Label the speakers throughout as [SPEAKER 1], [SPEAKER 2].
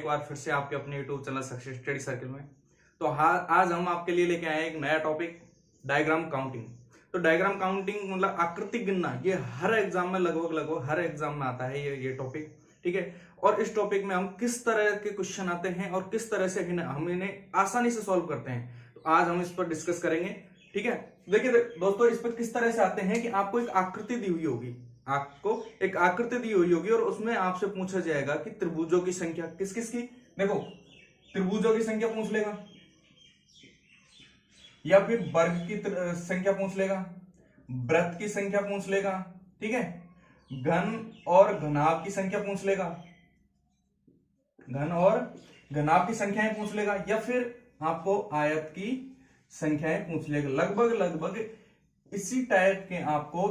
[SPEAKER 1] बार फिर से आपके अपने YouTube channel success study circle में। तो आज हम आपके लिए लेके आए एक नया टॉपिक, डायग्राम काउंटिंग। तो डायग्राम काउंटिंग मतलब आकृति गिनना, ये हर एग्जाम में लगभग हर एग्जाम में आता है ये टॉपिक, ठीक है। और इस टॉपिक में हम किस तरह के क्वेश्चन आते हैं और किस तरह से हम इन्हें आसानी से सॉल्व करते हैं, तो आज हम इस पर डिस्कस करेंगे, ठीक है। देखिए दोस्तों, इस पर किस तरह से आते हैं कि आपको एक आकृति दी हुई होगी, और उसमें आपसे पूछा जाएगा कि त्रिभुजों की संख्या किस किस की। देखो, त्रिभुजों की संख्या पूछ लेगा या फिर वर्ग की संख्या पूछ लेगा, वृत्त की संख्या पूछ लेगा, ठीक है। घन और घनाभ की संख्या पूछ लेगा, घन और घनाभ की संख्याएं पूछ लेगा, या फिर आपको आयत की संख्याएं पूछ लेगा। लगभग इसी टाइप के आपको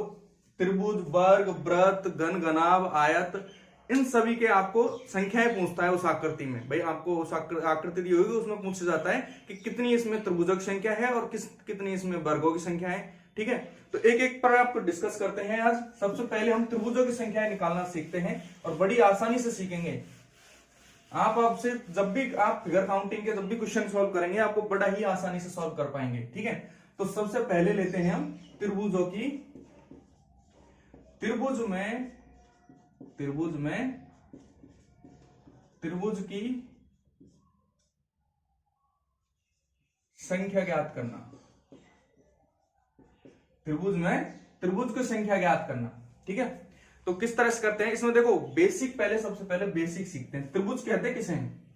[SPEAKER 1] त्रिभुज, वर्ग, वृत्त, घन, घनाभ, आयत, इन सभी के आपको संख्याएं पूछता है उस आकृति में। भाई आपको उस आकृति दी होगी, उसमें पूछा जाता है कि कितनी इसमें त्रिभुजों की संख्या है और कितनी इसमें वर्गों की संख्या है, ठीक है। तो एक एक पर आपको डिस्कस करते हैं आज। सबसे पहले हम त्रिभुजों की संख्याएं निकालना सीखते हैं और बड़ी आसानी से सीखेंगे। आपसे जब भी आप फिगर काउंटिंग के जब भी क्वेश्चन सॉल्व करेंगे, आपको बड़ा ही आसानी से सॉल्व कर पाएंगे, ठीक है। तो सबसे पहले लेते हैं हम त्रिभुजों की, त्रिभुज की संख्या ज्ञात करना, त्रिभुज की संख्या ज्ञात करना, ठीक है। तो किस तरह से करते हैं, इसमें देखो सबसे पहले बेसिक सीखते हैं। त्रिभुज कहते हैं किसे हैं?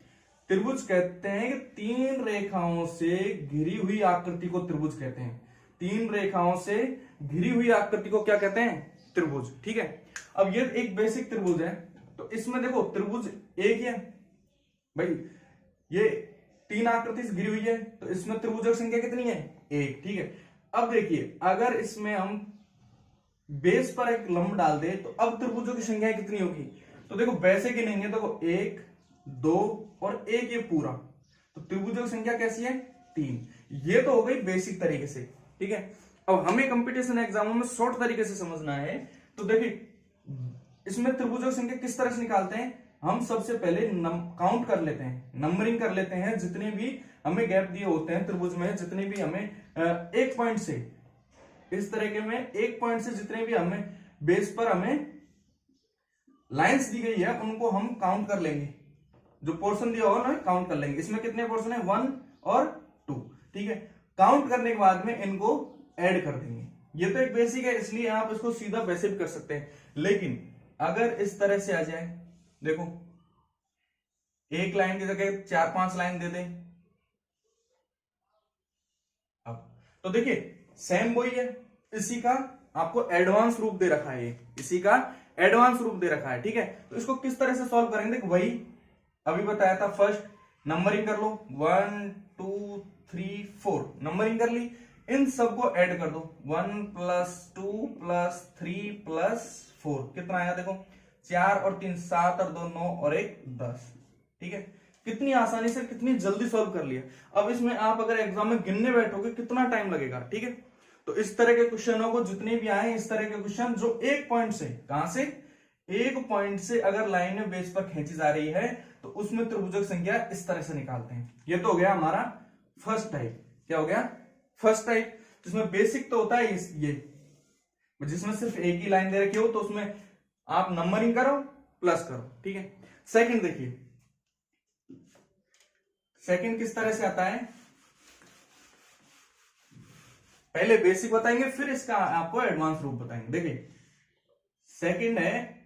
[SPEAKER 1] त्रिभुज कहते हैं कि तीन रेखाओं से घिरी हुई आकृति को त्रिभुज कहते हैं। तीन रेखाओं से घिरी हुई आकृति को क्या कहते हैं? त्रिभुज, ठीक है। अब ये एक बेसिक त्रिभुज है, तो इसमें देखो त्रिभुज एक ही है भाई, ये तीन आकृति से घिरी हुई है, तो इसमें त्रिभुजों की संख्या कितनी है? एक, ठीक है। अब देखिए, अगर इसमें हम बेस पर एक लंब डाल दे तो अब त्रिभुजों की संख्या कितनी होगी? तो देखो वैसे गिनेंगे तो एक, दो और एक, ये पूरा, तो त्रिभुजों की संख्या कैसी है? तीन। ये तो हो गई बेसिक तरीके से, ठीक है। अब हमें कंपटीशन एग्जामों में शॉर्ट तरीके से समझना है, तो देखिए इसमें त्रिभुजों की संख्या किस तरह से निकालते हैं। हम सबसे पहले काउंट कर लेते हैं, नंबरिंग कर लेते हैं, जितने भी हमें गैप दिए होते हैं त्रिभुज में, जितने भी हमें एक पॉइंट से, इस तरीके में एक पॉइंट से जितने भी हमें बेस पर हमें लाइंस दी गई है, उनको हम काउंट कर लेंगे। जो पोर्शन दिया होगा ना, काउंट कर लेंगे। इसमें कितने पोर्शन है? 1 और 2, ठीक है। काउंट करने के बाद में इनको ऐड कर देंगे। ये तो एक बेसिक है, इसलिए आप इसको सीधा वैसे भी कर सकते हैं। लेकिन अगर इस तरह से आ जाए, देखो एक लाइन की जगह 4-5 लाइन दे दें, अब तो देखिए सेम वही है, इसी का आपको एडवांस रूप दे रखा है, इसी का एडवांस रूप दे रखा है, ठीक है। तो इसको किस तरह से सॉल्व करेंगे? देखो वही अभी बताया था, फर्स्ट नंबरिंग कर लो, 1 2 3 4, नंबरिंग कर ली, इन सबको ऐड कर दो, 1 + 2 + 3 + 4, कितना आया? देखो 4 और 3 7 और 2 9 और 1 10, ठीक है। कितनी आसानी से, कितनी जल्दी सॉल्व कर लिया। अब इसमें आप अगर एग्जाम में गिनने बैठोगे कितना टाइम लगेगा, ठीक है। तो इस तरह के क्वेश्चनों को जितने भी आए, इस तरह के क्वेश्चन जो एक पॉइंट से, कहां से? एक पॉइंट से अगर लाइन बेस पर खींची जा रही है, तो उसमें त्रिभुजों की संख्या इस तरह से निकालते हैं। ये तो हो गया हमारा फर्स्ट टाइप। क्या हो गया? फर्स्ट टाइप, जिसमें बेसिक तो होता है ये, जिसमें सिर्फ एक ही लाइन दे रखी हो, तो उसमें आप नंबरिंग करो प्लस करो, ठीक है। सेकंड देखिए, सेकंड किस तरह से आता है, पहले बेसिक बताएंगे, फिर इसका आपको एडवांस रूप बताएंगे। देखिए सेकंड है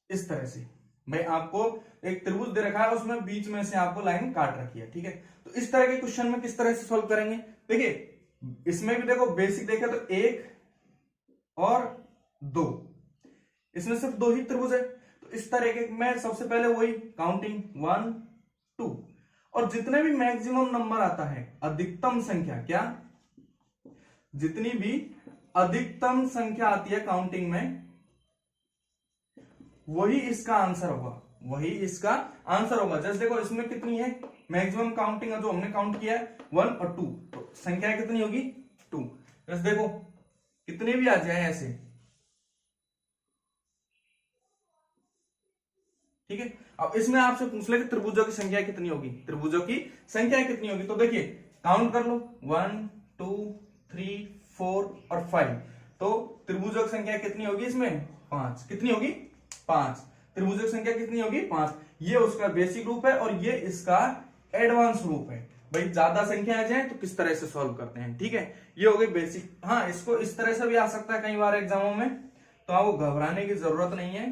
[SPEAKER 1] इस तरह से, भाई आपको एक त्रिभुज दे रखा है, उसमें बीच में से आपको लाइन काट रखी है, ठीक है। तो इस तरह के क्वेश्चन में किस तरह से सॉल्व करेंगे? देखिए इसमें भी देखो बेसिक देखे तो 1 और 2, इसमें सिर्फ 2 ही त्रिभुज है। तो इस तरह के मैं सबसे पहले वही काउंटिंग 1 2, और जितने भी मैक्सिमम नंबर आता है, अधिकतम संख्या, क्या जितनी भी अधिकतम संख्या आती है काउंटिंग में, वही इसका आंसर होगा, जैसे देखो इसमें कितनी है मैक्सिमम काउंटिंग है, जो हमने काउंट किया है 1 और 2, तो संख्या कितनी होगी? 2। जैसे देखो कितने भी आ जाए ऐसे, ठीक है। अब इसमें आपसे पूछ ले कि त्रिभुजों की संख्या कितनी होगी, त्रिभुजों की संख्या कितनी होगी, तो देखिए काउंट कर लो 1 2 3 4 और 5। तो त्रिभुजों की संख्या कितनी होगी इसमें, 5। कितनी होगी, 5। त्रिभुजों की संख्या कितनी होगी, 5। ये उसका बेसिक रूप है और ये इसका एडवांस रूप है। भाई ज्यादा संख्या आ जाए तो किस तरह से सॉल्व करते हैं, ठीक है, ये हो गई बेसिक। हाँ, इसको इस तरह से भी आ सकता है कई बार एग्जामों में, तो आपको घबराने की जरूरत नहीं है।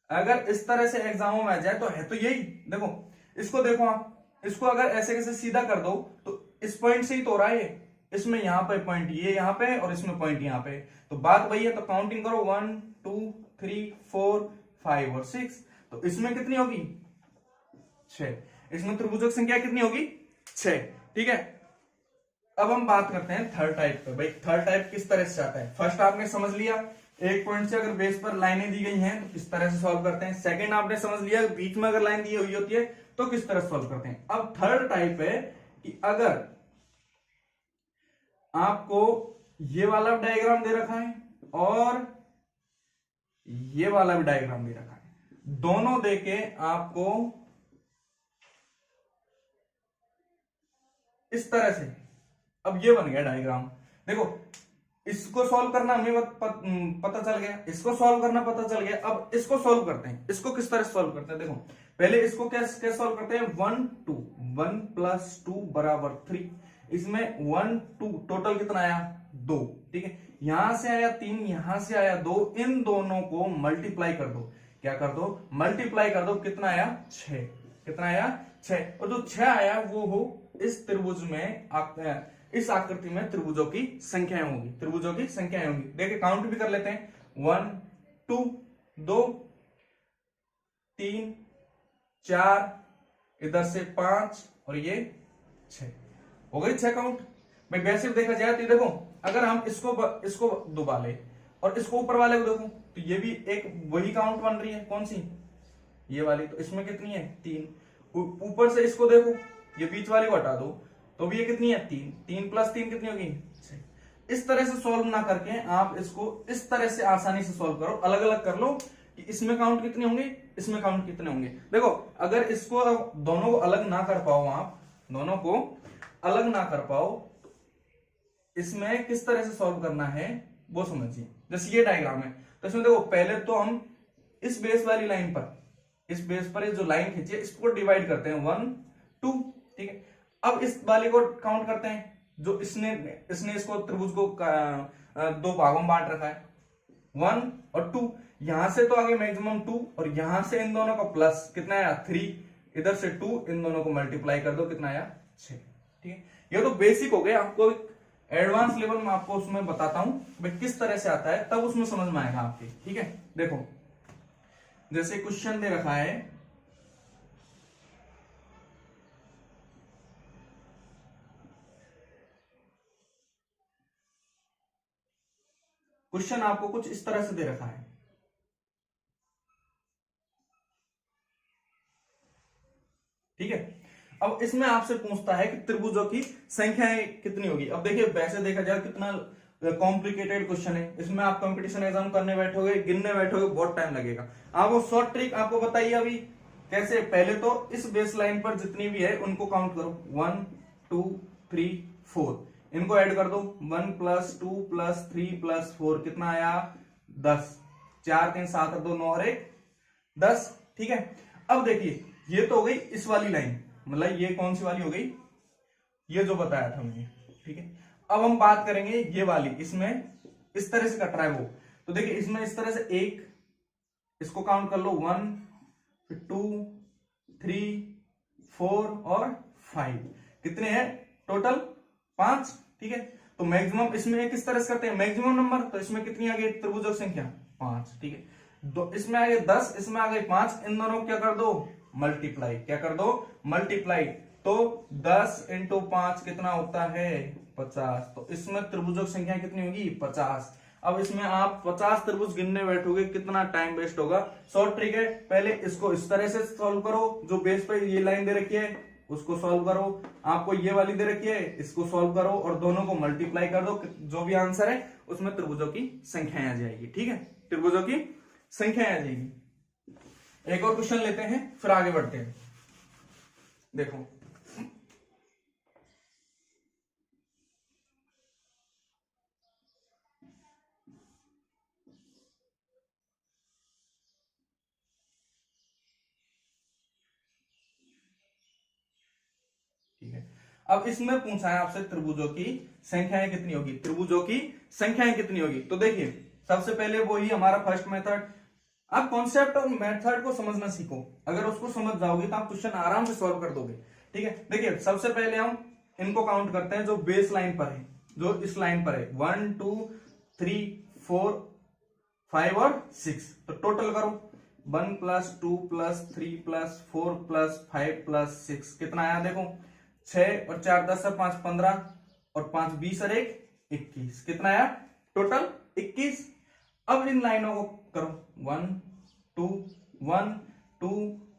[SPEAKER 1] अगर इस तरह से एग्जामों में आ जाए तो है तो यही, देखो इसको देखो आप, इसको अगर ऐसे कैसे सीधा कर दो तो इस पॉइंट से ही तो हो रहा है ये, इसमें यहां पे पॉइंट ये यहां पे और इसमें पॉइंट यहां पे, तो बात वही है। तो काउंटिंग करो 1 2 3 4 5 और 6, तो इसमें कितनी होगी, 6। इसमें त्रिभुजों की संख्या कितनी होगी, 6, ठीक है। अब हम बात करते हैं थर्ड टाइप पे। भाई थर्ड टाइप किस तरह से आता है, फर्स्ट आपने समझ लिया एक पॉइंट से अगर बेस पर लाइनें दी गई हैं तो किस तरह से सॉल्व करते हैं। सेकंड आपने समझ लिया बीच में अगर लाइन दी हुई होती है तो किस तरह सॉल्व करते हैं। अब थर्ड टाइप है कि अगर आपको ये वाला डायग्राम दे रखा है और ये वाला भी डायग्राम दे रखा है, दोनों देके आपको इस तरह से, अब ये बन गया डायग्राम, देखो इसको सॉल्व करना हमें पता चल गया, इसको सॉल्व करना पता चल गया। अब इसको सॉल्व करते हैं, इसको किस तरह सॉल्व करते हैं, देखो पहले इसको कैसे सॉल्व करते हैं, 1 2 1 + 2 = 3, इसमें 1 2 टोटल कितना आया, 2, ठीक है। यहां से आया 3, यहां से आया 2, इन दोनों को मल्टीप्लाई कर दो, क्या कर दो, मल्टीप्लाई कर दो, कितना आया, 6। कितना आया, 6। और जो 6 आया वो हो इस त्रिभुज में, इस आकृति में त्रिभुजों की संख्याएं होंगी, त्रिभुजों की संख्याएं होंगी। देखिए काउंट भी कर लेते हैं, 1 2 2 3 4, इधर से 5 और ये 6, हो गई 6 काउंट। भाई वैसे देखा जाए तो देखो अगर हम इसको दुबा ले और इसको ऊपर वाले को देखो तो ये भी एक वही काउंट बन रही है, कौन सी, ये वाली, तो इसमें कितनी है, 3। ऊपर से इसको देखो, ये बीच वाली को हटा दो तो भी ये कितनी है, 3। 3 + 3 कितनी होगी, 6। इस तरह से सॉल्व ना करके आप इसको इस तरह से आसानी से सॉल्व करो, अलग अलग कर लो कि इसमें काउंट कितने होंगे, इसमें काउंट कितने होंगे। देखो अगर इसको दोनों को अलग ना कर पाओ, आप दोनों को अलग ना कर पाओ, इसमें किस तरह से सॉल्व करना है वो समझिए। जैसे ये डायग्राम है तो इसमें देखो पहले तो हम इस बेस वाली लाइन पर, इस बेस पर जो लाइन खींची है इसको डिवाइड करते हैं 1 2, ठीक है। अब इस वाले को काउंट करते हैं, जो इसने इसको त्रिभुज को 2 भागों में बांट रखा है, 1 और 2। यहां से तो आगे मैक्सिमम 2 और यहां से इन दोनों का प्लस कितना आया, 3, इधर से 2, इन दोनों को मल्टीप्लाई कर दो, कितना आया, 6, ठीक है। ये तो बेसिक हो गया, आपको एडवांस लेवल में आपको उसमें बताता हूं भाई किस तरह से आता है, तब उसमें समझ में आएगा आपके, ठीक है। देखो जैसे क्वेश्चन दे रखा है, क्वेश्चन आपको कुछ इस तरह से दे रखा है, ठीक है। अब इसमें आपसे पूछता है कि त्रिभुजों की संख्याएं कितनी होगी। अब देखिए वैसे देखा जाए कितना कॉम्प्लिकेटेड क्वेश्चन है, इसमें आप कंपटीशन एग्जाम करने बैठोगे, गिनने बैठोगे, बहुत टाइम लगेगा। आपको शॉर्ट ट्रिक आपको बताइए अभी कैसे, पहले तो इस बेस लाइन पर जितनी भी है उनको काउंट करो, 1 2 3 4, इनको ऐड कर दो, 1 + 2 + 3 + 4 कितना आया, 10। 4 3 7 और 2 9 और 1 10, ठीक है। अब देखिए ये तो हो गई इस वाली लाइन, मतलब ये कौन सी वाली हो गई, ये जो बताया था मैंने, ठीक है। अब हम बात करेंगे ये वाली, इसमें इस तरह से कट रहा है वो, तो देखिए इसमें इस तरह से 1, इसको काउंट कर लो, 1 2 3 4 और 5, कितने हैं टोटल, 5, ठीक है। तो मैक्सिमम इसमें किस तरह से करते हैं, मैक्सिमम नंबर, तो इसमें कितनी आ गई त्रिभुजों की संख्या, 5, ठीक है। इसमें आ गए 10, इसमें आ गए 5, इन दोनों को क्या कर दो, मल्टीप्लाई, क्या कर दो, मल्टीप्लाई। तो 10 × 5 कितना होता है, 50। तो इसमें त्रिभुजों की संख्या कितनी होगी, 50। अब इसमें आप 50 त्रिभुज गिनने बैठोगे, कितना टाइम वेस्ट होगा। शॉर्ट ट्रिक है, पहले इसको इस तरह से सॉल्व करो, जो बेस पे ये लाइन दे रखी है उसको सॉल्व करो, आपको ये वाली दे रखी है इसको सॉल्व करो और दोनों को मल्टीप्लाई कर दो, जो भी आंसर है उसमें त्रिभुजों की संख्याएं आ जाएगी, ठीक है, त्रिभुजों की संख्या आ जाएगी। एक और क्वेश्चन लेते हैं फिर आगे बढ़ते हैं। देखो ठीक है, अब इसमें पूछा है आपसे त्रिभुजों की संख्याएं कितनी होगी, त्रिभुजों की संख्याएं कितनी होगी। तो देखिए सबसे पहले वही हमारा फर्स्ट मेथड। आप कॉन्सेप्ट और मेथड को समझना सीखो, अगर उसको समझ जाओगे तो आप क्वेश्चन आराम से सॉल्व कर दोगे। ठीक है, देखिए सबसे पहले हम इनको काउंट करते हैं जो बेस लाइन पर है, जो इस लाइन पर है 1 2 3 4 5 और 6। तो टोटल करो 1 + 2 + 3 + 4 + 5 + 6 कितना आया देखो, 6 और 4 10 और 5 15 और 5 20 और 1 21 कितना आया टोटल 21। अब इन लाइनों को करो 1 2 1 2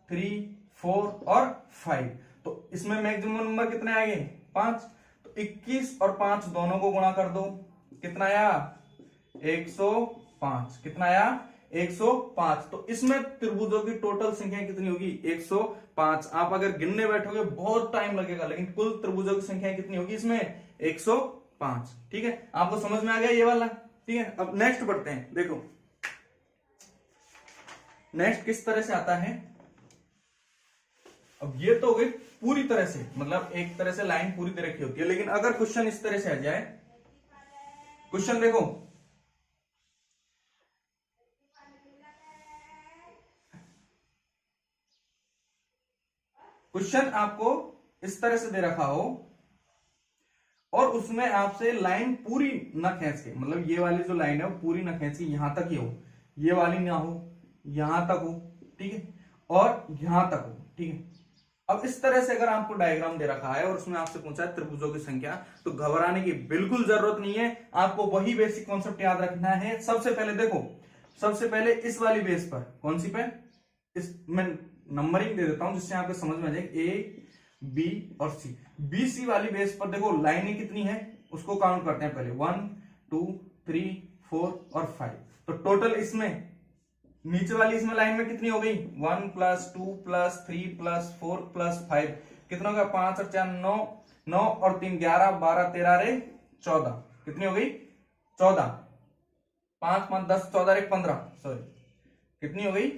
[SPEAKER 1] 3 4 और 5। तो इसमें मैक्सिमम नंबर कितने आएंगे 5। तो 21 और 5 दोनों को गुणा कर दो, कितना आया 105। कितना आया 105। तो इसमें त्रिभुजों की टोटल संख्या कितनी होगी 105। आप अगर गिनने बैठोगे बहुत टाइम लगेगा, लेकिन कुल त्रिभुजों की संख्या कितनी होगी इसमें 105। ठीक है, आपको समझ में आ गया ये वाला। ठीक है, अब नेक्स्ट बढ़ते हैं। देखो नेक्स्ट किस तरह से आता है। अब ये तो हो गई पूरी तरह से, मतलब एक तरह से लाइन पूरी तरह की होती है, लेकिन अगर क्वेश्चन इस तरह से आ जाए, क्वेश्चन देखो क्वेश्चन आपको इस तरह से दे रखा हो और उसमें आपसे लाइन पूरी ना खींच के, मतलब ये वाली जो लाइन है वो पूरी ना खींच के यहां तक ही हो, ये वाली ना हो, यहां तक हो, ठीक है, और यहां तक हो। ठीक है, अब इस तरह से अगर आपको डायग्राम दे रखा है और उसमें आपसे पूछा है त्रिभुजों की संख्या, तो घबराने की बिल्कुल जरूरत नहीं है। आपको वही बेसिक कॉन्सेप्ट याद रखना है। सबसे पहले देखो, सबसे पहले इस वाली बेस पर, कौन सी पे, इस मैं नंबरिंग दे देता हूं जिससे आपको समझ में आ जाए, ए बी और सी। बी सी वाली बेस पर देखो लाइनें कितनी है उसको काउंट करते हैं पहले, 1 2 3 4 और 5। तो टोटल इसमें नीचे वाली इसमें लाइन में कितनी हो गई 1 + 2 + 3 + 4 + 5 कितना हो गया 5 और 4 9, 9 और 3 11 12 13 रे 14 कितनी हो गई 14, 5 5 10 14 1 15, सॉरी कितनी हो गई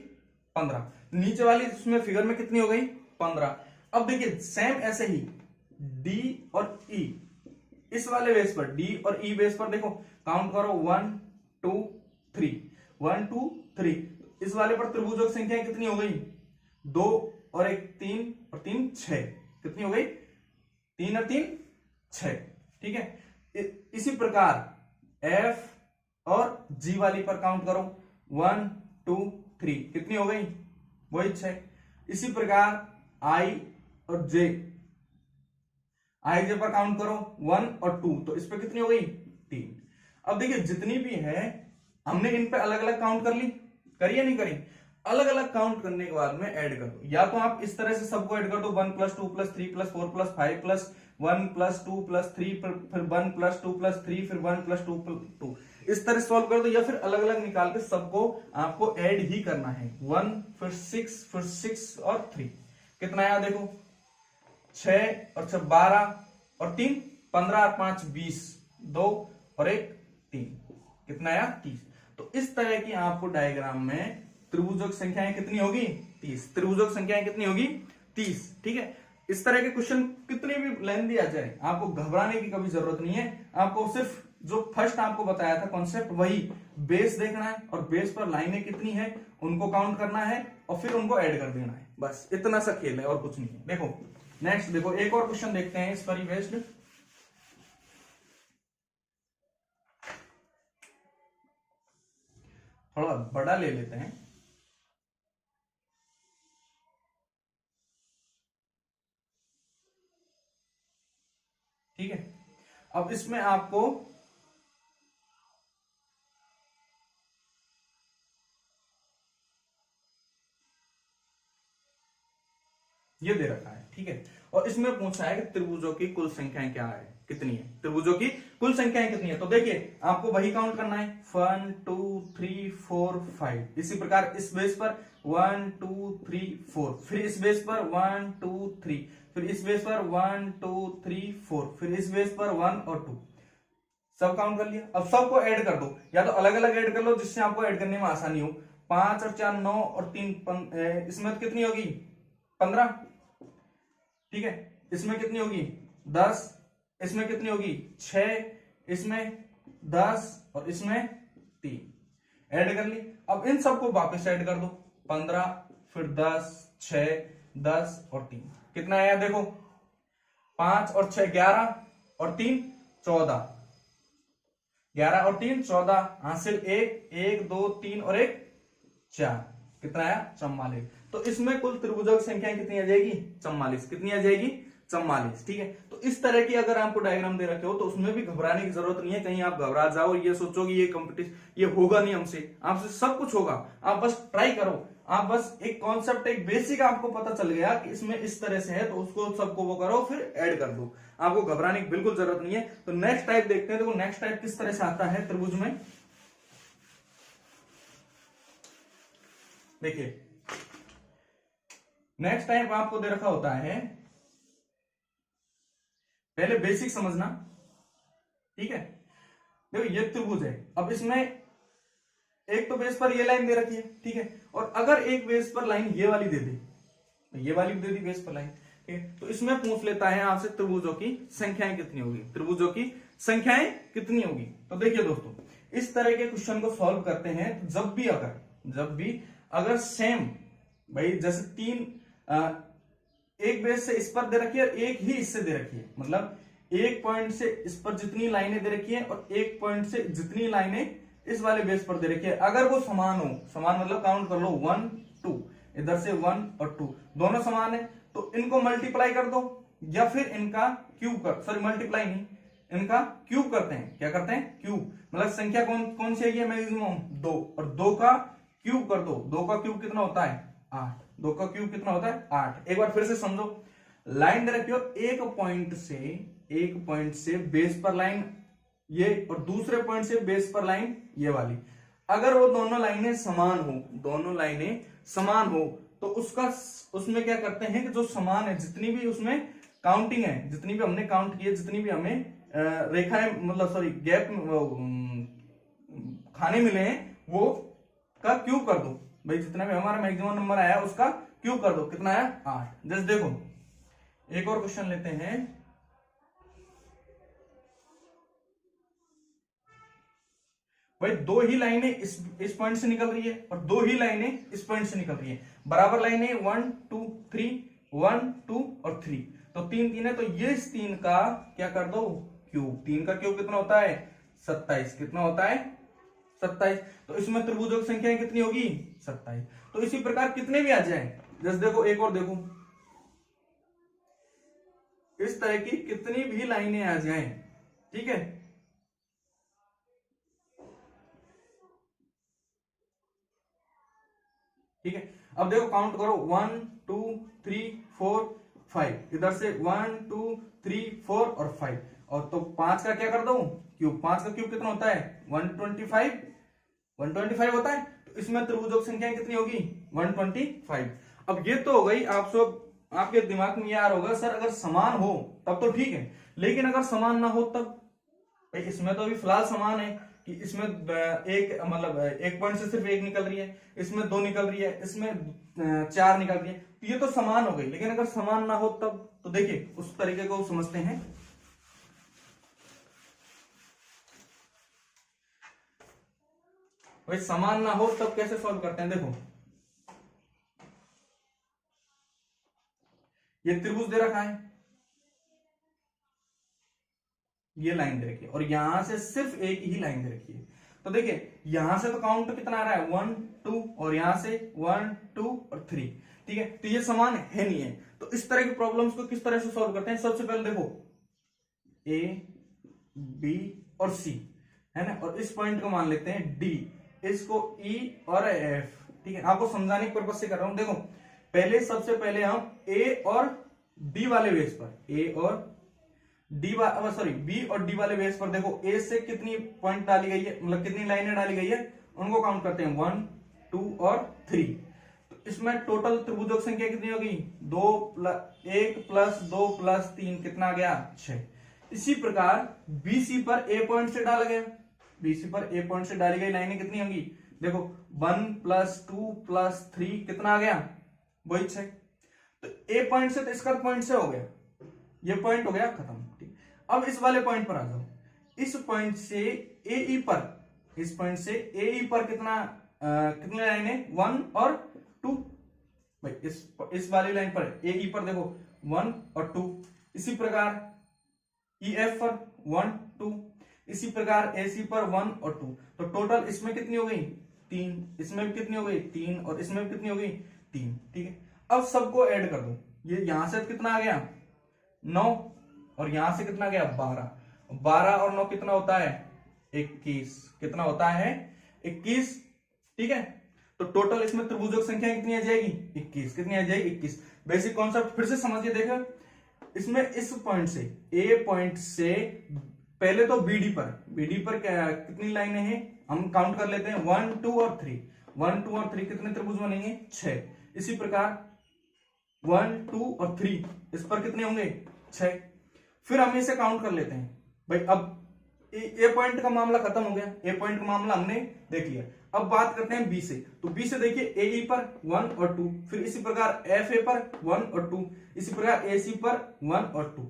[SPEAKER 1] 15। नीचे वाली इसमें फिगर में कितनी हो गई 15। अब देखिए सेम ऐसे ही डी और ई, इस वाले बेस पर डी और ई बेस पर देखो काउंट करो 1 2 3 1 2 3। इस वाले पर त्रिभुजों की संख्या कितनी हो गई 2 और 1 3 और 3 6 कितनी हो गई 3 और 3 6। ठीक है, इसी प्रकार एफ और जी वाली पर काउंट करो 1 2 3 कितनी हो गई वही 6। इसी प्रकार आई और जे, आई जे पर काउंट करो 1 और 2, तो इस पर कितनी हो गई 3। अब देखिए जितनी भी है हमने इन पे अलग अलग काउंट कर ली, करिए नहीं करी, अलग अलग काउंट करने के बाद में ऐड कर दो। या तो आप इस तरह से सबको ऐड कर दो 1 + 2 + 3 + 4 + 5 + 1 + 2 + 3 फिर 1 + 2 + 3 फिर 1 + 2 + 2, इस तरह सॉल्व कर दो। या फिर अलग अलग निकाल के सबको आपको ऐड ही करना है, 1 फिर 6 और 3 कितना आया देखो 6 और 6 12 और 3 15 और 5 20, 2 और 1 3 कितना आया 30। तो इस तरह की आपको डायग्राम में त्रिभुजों की संख्याएं कितनी होगी 30, त्रिभुजों की संख्याएं कितनी होगी 30। ठीक है, इस तरह के क्वेश्चन कितने भी लेंथी आ जाए आपको घबराने की कभी जरूरत नहीं है। आपको सिर्फ जो फर्स्ट आपको बताया था कॉन्सेप्ट वही बेस देखना है और बेस पर लाइनें कितनी है उनको काउंट करना है और फिर उनको ऐड कर देना है, बस इतना सा खेल है और कुछ नहीं है। देखो नेक्स्ट देखो एक और क्वेश्चन देखते हैं इस पर ही बेस्ड। थोड़ा बड़ा ले लेते हैं। ठीक है, अब इसमें आपको ये दे रखा है। ठीक है, और इसमें पूछा है कि त्रिभुजों की कुल संख्याएं क्या है, कितनी है, त्रिभुजों की कुल संख्याएं कितनी है। तो देखिए आपको वही काउंट करना है 1 2 3 4 5। इसी प्रकार इस बेस पर 1 2 3 4, फिर इस बेस पर 1 2 3, फिर इस बेस पर 1 2 3 4, फिर इस बेस पर 1 और 2। सब काउंट कर लिया। अब सबको ऐड कर दो, या तो अलग अलग ऐड कर लो जिससे आपको ऐड करने में आसानी हो। 5 और 4 9 और 3 इसमें तो कितनी होगी 15, ठीक है। इसमें कितनी होगी 10, इसमें कितनी होगी 6, इसमें 10 और इसमें 3, ऐड कर ली। अब इन सबको वापस ऐड कर दो, 15 फिर 10 6 10 और 3, कितना आया देखो 5 और 6 11 और 3 14, 11 और 3 14, हासिल 1 1 2 3 और 1 4, कितना आया 44। तो इसमें कुल त्रिभुजों की संख्या कितनी आ जाएगी 44, कितनी आ जाएगी 44, ठीक है। तो इस तरह की अगर आपको डायग्राम दे रखे हो तो उसमें भी घबराने की जरूरत नहीं है, कहीं आप घबरा जाओ ये सोचो कि ये कंपटीशन ये होगा नहीं हमसे, आपसे सब कुछ होगा, आप बस ट्राई करो। आप बस एक कॉन्सेप्ट एक बेसिक आपको पता चल गया कि इसमें इस तरह से है, तो उसको सबको वो करो फिर ऐड कर दो, आपको घबराने की बिल्कुल जरूरत नहीं है। तो नेक्स्ट टाइप देखते हैं। देखो नेक्स्ट टाइप किस तरह से आता है त्रिभुज में, देखिए नेक्स्ट टाइप आपको दे रखा होता है, पहले बेसिक समझना, ठीक है। देखो ये त्रिभुज है, अब इसमें एक तो बेस पर ये लाइन दे रखी है, ठीक है, और अगर एक बेस पर लाइन ये वाली दे दी, तो ये वाली दे दी बेस पर लाइन, ठीक है, तो इसमें पूछ लेता है आपसे त्रिभुजों की संख्याएं कितनी होगी, त्रिभुजों की संख्याएं कितनी होगी। तो देखिए दोस्तों इस तरह के क्वेश्चन को सॉल्व करते हैं जब भी अगर सेम, भाई जैसे 3 एक बेस से इस पर दे रखी है और एक ही इससे दे रखी है, मतलब एक पॉइंट से इस पर जितनी लाइनें दे रखी है और एक पॉइंट से जितनी लाइनें इस वाले बेस पर दे रखी है, अगर वो समान हो, समान मतलब काउंट कर लो 1 2, इधर से 1 और 2 दोनों समान है, तो इनको मल्टीप्लाई कर दो या फिर इनका क्यूब कर, सॉरी मल्टीप्लाई नहीं, इनका क्यूब करते हैं, क्या करते हैं क्यूब, मतलब संख्या कौन सी है मैक्सिमम 2, और 2 का क्यूब कर दो, 2 का क्यूब कितना होता है 8, 2 का क्यूब कितना होता है 8। एक बार फिर से समझो, लाइन दे रखी हो एक पॉइंट से बेस पर लाइन ये और दूसरे पॉइंट से बेस पर लाइन ये वाली, अगर वो दोनों लाइनें समान हो तो उसमें क्या करते हैं कि जो समान है, जितनी भी उसमें काउंटिंग है, जितनी भी हमने काउंट की है, जितनी भी हमें रेखाएं मतलब सॉरी गैप खाने मिले हैं वो का क्यूब कर दो, भाई जितना भी हमारा मैक्सिमम नंबर आया उसका क्यूब कर दो, कितना आया 8। जस्ट देखो एक और क्वेश्चन लेते हैं, भाई 2 ही लाइनें इस पॉइंट से निकल रही है और 2 ही लाइनें इस पॉइंट से निकल रही है, बराबर लाइनें 1 2 3 1 2 और 3, तो 3 3 है, तो ये इस 3 का क्या कर दो क्यूब, 3 का क्यूब कितना होता है 27, कितना होता है 27। तो इसमें त्रिभुजों की संख्या कितनी होगी 27। तो इसी प्रकार कितने भी आ जाए, जैसे देखो एक और देखो, इस तरह की कितनी भी लाइनें आ जाएं, ठीक है, ठीक है। अब देखो काउंट करो 1 2 3 4 5, इधर से 1 2 3 4 और 5, और तो 5 का क्या कर दो क्यूब, 5 का क्यूब कितना होता है 125 होता है, तो इसमें त्रिभुजों की संख्या कितनी होगी 125। अब ये तो हो गई, आप सब आपके दिमाग में यार होगा सर अगर समान हो तब तो ठीक है, लेकिन अगर समान ना हो तब, भाई इसमें तो अभी फिलहाल समान है कि इसमें एक मतलब एक पॉइंट से सिर्फ एक निकल रही है, इसमें 2 निकल रही है, इसमें 4 निकल रही है, तो ये तो समान हो गई, लेकिन अगर समान ना हो तब, तो देखिए उस तरीके को समझते हैं। भाई समान ना हो तब कैसे सॉल्व करते हैं, देखो ये त्रिभुज दे रखा है, ये लाइन दे रखी है और यहां से सिर्फ एक ही लाइन दे रखी है, तो देखिए यहां से तो काउंट कितना आ रहा है 1 2 और यहां से 1 2 और 3, ठीक है, तो ये समान है नहीं है। तो इस तरह की प्रॉब्लम्स को किस तरह से सॉल्व करते हैं, सबसे पहले देखो A B और C है ना, और इस पॉइंट को मान लेते हैं D, इसको E और F, ठीक है, आपको समझाने के पर्पज से कर रहा हूं। देखो पहले सबसे पहले हम A और डी वाले बेस पर ए और डी सॉरी बी और डी वाले बेस पर देखो ए से कितनी पॉइंट डाली गई है, मतलब कितनी लाइनें डाली गई है, उनको काउंट करते हैं 1 2 और 3। तो इसमें टोटल त्रिभुजों की संख्या कितनी होगी, 1 प्लस 2 प्लस 3 कितना आ गया 6। इसी प्रकार बीसी पर ए पॉइंट से डाला गया, बीसी पर ए पॉइंट से डाली गई लाइनें कितनी होंगी, देखो 1 प्लस 2 प्लस 3 कितना आ गया, वही 6। तो ए पॉइंट से तो इसका पॉइंट से हो गया, ये पॉइंट हो गया खत्म। ठीक, अब इस वाले पॉइंट पर आ जाओ, इस पॉइंट से ए पर, इस पॉइंट से ए पर कितना कितनी लाइन है 1 और 2 भाई, इस वाली लाइन पर ए पर देखो 1 और 2। इसी प्रकार ई एफ पर 1 2, इसी प्रकार एसी पर 1 और 2। तो टोटल इसमें कितनी हो गई 3, इसमें भी कितनी हो गई 3 और इसमें भी कितनी हो गई 3। ठीक है, अब सबको ऐड कर दो, ये यहां से कितना आ गया 9 और यहां से कितना गया 12, 12 और 9 कितना होता है 21, कितना होता है 21। ठीक है, तो टोटल इसमें त्रिभुजों की संख्या कितनी आ जाएगी 21, कितनी आ जाएगी 21। बेसिक कॉन्सेप्ट फिर से समझिए, देखो इसमें इस पॉइंट से ए पॉइंट से पहले तो बीडी पर कितनी लाइनें हैं हम काउंट कर लेते हैं 1 2 और 3, 1 2 और 3 कितने त्रिभुज बनेंगे 6। इसी प्रकार 1 2 और 3 इस पर कितने होंगे 6। फिर हम इसे काउंट कर लेते हैं भाई। अब ए पॉइंट का मामला खत्म हो गया, ए पॉइंट का मामला हमने देख लिया। अब बात करते हैं बी से, तो बी से देखिए ए पर 1 और 2, फिर इसी प्रकार एफ ए पर 1 और 2, इसी प्रकार ए सी पर 1 और 2।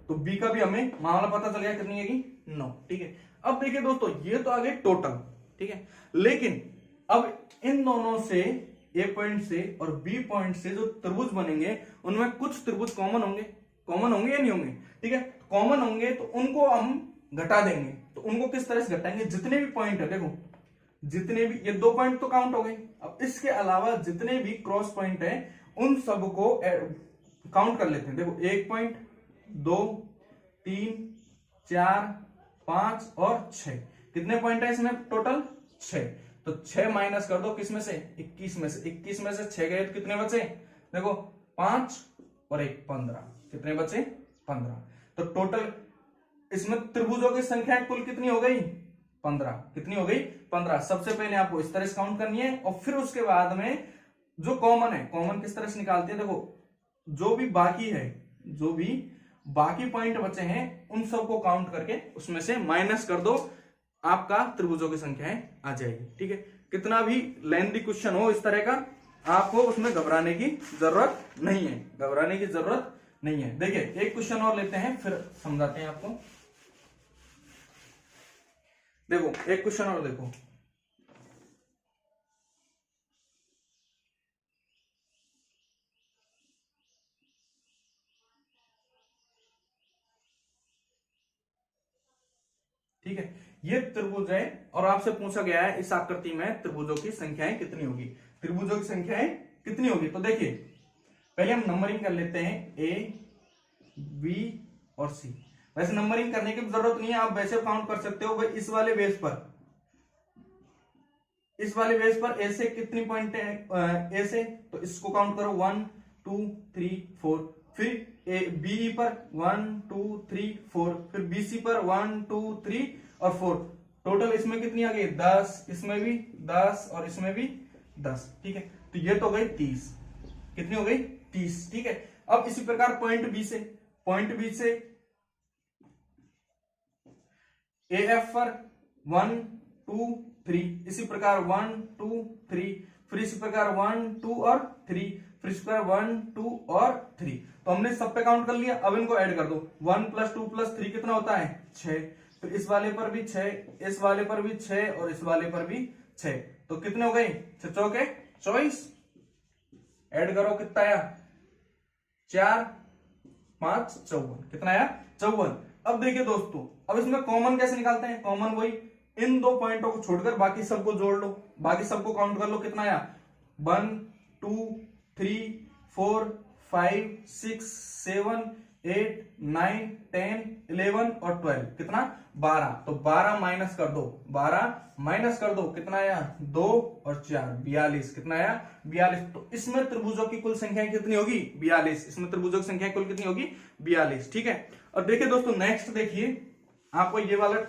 [SPEAKER 1] तो बी का भी हमें मामला पता चल गया, कितनी आएगी 9। ठीक है, अब देखिए दोस्तों ये तो आ गए टोटल। ठीक है, लेकिन अब इन दोनों से ए पॉइंट से और बी पॉइंट से जो त्रिभुज बनेंगे उनमें कुछ त्रिभुज कॉमन होंगे, कॉमन होंगे या नहीं होंगे। ठीक है, कॉमन होंगे तो उनको हम घटा देंगे। तो उनको किस तरह से घटाएंगे, जितने भी पॉइंट है, देखो जितने भी, ये 2 पॉइंट तो काउंट हो गए, अब इसके अलावा जितने भी क्रॉस पॉइंट है उन सबको काउंट कर लेते हैं। देखो 1 पॉइंट 2 3 4 5 और 6, कितने पॉइंट है इसमें टोटल 6। तो 6 माइनस कर दो किसमें से 21 में से, 21 में से 6 गए तो कितने बचे, देखो 5 और 1 15, कितने बचे 15। तो टोटल इसमें त्रिभुजों की संख्या कुल कितनी हो गई 15, कितनी हो गई 15। सबसे पहले आपको इस तरह से काउंट करनी है और फिर उसके बाद में जो कॉमन है, कॉमन किस तरह से निकालते हैं, देखो जो भी बाकी है, जो भी बाकी पॉइंट बचे हैं उन सबको काउंट करके उसमें से माइनस कर दो, आपका त्रिभुजों की संख्या आ जाएगी। ठीक है, कितना भी लेंथी क्वेश्चन हो इस तरह का, आपको उसमें घबराने की जरूरत नहीं है, घबराने की जरूरत नहीं है। देखिए एक क्वेश्चन और लेते हैं फिर समझाते हैं आपको। देखो एक क्वेश्चन और देखो, ठीक है, ये त्रिभुज है और आपसे पूछा गया है इस आकृति में त्रिभुजों की संख्याएं कितनी होगी, त्रिभुजों की संख्याएं कितनी होगी। तो देखिए पहले हम नंबरिंग कर लेते हैं ए बी और सी। वैसे नंबरिंग करने की जरूरत नहीं है, आप वैसे काउंट कर सकते हो भाई। इस वाले बेस पर, इस वाले बेस पर ए से कितनी पॉइंट है ए से, तो इसको काउंट करो 1 2 3 4। फिर बी पर 1 2 3 4, फिर बीसी पर 1 2 3 और 4। टोटल इसमें कितनी आ गई 10, इसमें भी 10 और इसमें भी 10। ठीक है, तो ये तो गई 30, कितनी हो गई 30। ठीक है, अब इसी प्रकार पॉइंट बी से, पॉइंट बी से ए एफ पर 1 2 3, इसी प्रकार 1 2 3, फिर इसी प्रकार 1 2 और 3, फिर इसी प्रकार 1 2 और 3। तो हमने सब पे काउंट कर लिया, अब इनको ऐड कर दो। 1 + 2 + 3 कितना होता है 6, फिर इस वाले पर भी 6, इस वाले पर भी 6 और इस वाले पर भी 6। तो कितने हो गए 6 चौके 24। ऐड करो कितना आया 4 5 54, कितना आया 54। अब देखिए दोस्तों, अब इसमें कॉमन कैसे निकालते हैं, कॉमन वही इन 2 पॉइंटों को छोड़कर बाकी सबको जोड़ लो, बाकी सबको काउंट कर लो, कितना आया 1 2 3 4 5 6 7 8 9 10 11 और 12 कितना 12। तो 12 माइनस कर दो, 12 माइनस कर दो, कितना आया 2 और 4 42। कितना आया 42। तो इसमें त्रिभुजों की कुल संख्या कितनी होगी 42। इसमें त्रिभुजों की संख्या कुल कितनी होगी 42। ठीक है। और देखिए दोस्तों नेक्स्ट देखिए, आपको ये वाला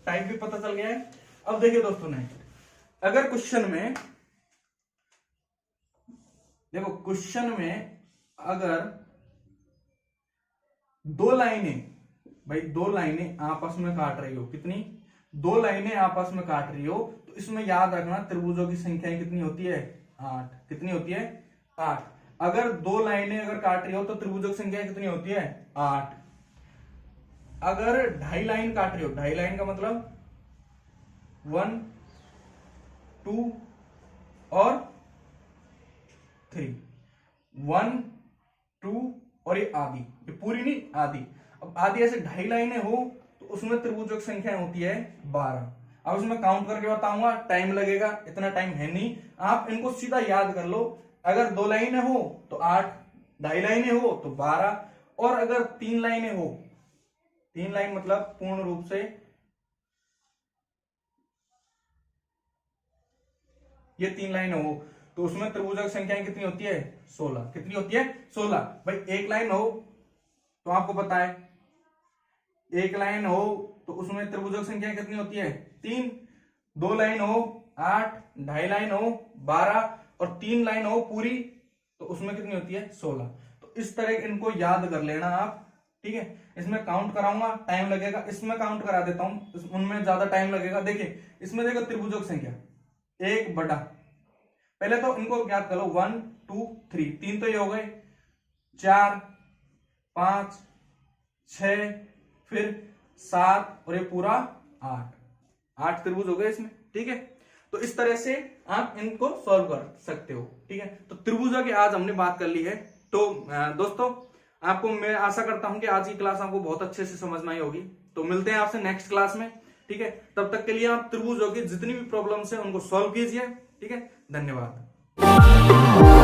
[SPEAKER 1] टाइप भी पता चल गया है। अब देखिए दोस्तों नेक्स्ट, अगर क्वेश्चन में देखो, क्वेश्चन में अगर दो लाइनें, भाई दो लाइनें आपस में काट रही हो, कितनी 2 लाइनें आपस में काट रही हो, तो इसमें याद रखना त्रिभुजों की संख्या कितनी होती है 8। कितनी होती है 8। अगर 2 लाइनें अगर काट रही हो तो त्रिभुजों की संख्या कितनी होती है 8। अगर 2.5 लाइन काट रही हो, 2.5 लाइन का मतलब 1 2 और 3, 1 2 और ये आधी, ये पूरी नहीं आधी। अब आधी ऐसे 2.5 लाइनें हो तो उसमें त्रिभुजों की संख्या होती है 12। अब उसमें काउंट करके बताऊंगा, टाइम लगेगा, इतना टाइम है नहीं, आप इनको सीधा याद कर लो। अगर 2 लाइनें हो तो 8, 2.5 लाइनें हो तो 12, और अगर 3 लाइनें हो, 3 लाइन मतलब पूर्ण रूप से ये 3 लाइनें हो तो उसमें त्रिभुजों की संख्या कितनी होती है 16। कितनी होती है 16। भाई 1 लाइन हो तो आपको पता है 1 लाइन हो तो उसमें त्रिभुजों की संख्या कितनी होती है 3। 2 लाइन हो 8, 2.5 लाइन हो 12 और 3 लाइन हो पूरी तो उसमें कितनी होती है 16। तो इस तरह इनको याद कर लेना आप। ठीक है। इसमें काउंट कराऊंगा, टाइम लगेगा, इसमें काउंट करा देता हूं, उनमें ज्यादा टाइम लगेगा। देखिए इसमें देखो त्रिभुजों की संख्या 1 बटा, पहले तो इनको याद कर लो 1 2 3, 3 तो ये हो गए, 4 5 6 फिर 7 और ये पूरा 8 त्रिभुज हो गए इसमें। ठीक है। तो इस तरह से आप इनको सॉल्व कर सकते हो। ठीक है। तो त्रिभुजों की आज हमने बात कर ली है। तो दोस्तों आपको मैं आशा करता हूं कि आज की क्लास आपको बहुत अच्छे से समझ में आई होगी। तो मिलते हैं आपसे नेक्स्ट क्लास में। ठीक है। तब तक के लिए आप त्रिभुजों की जितनी भी प्रॉब्लम्स है उनको सॉल्व कीजिए। ठीक है। धन्यवाद।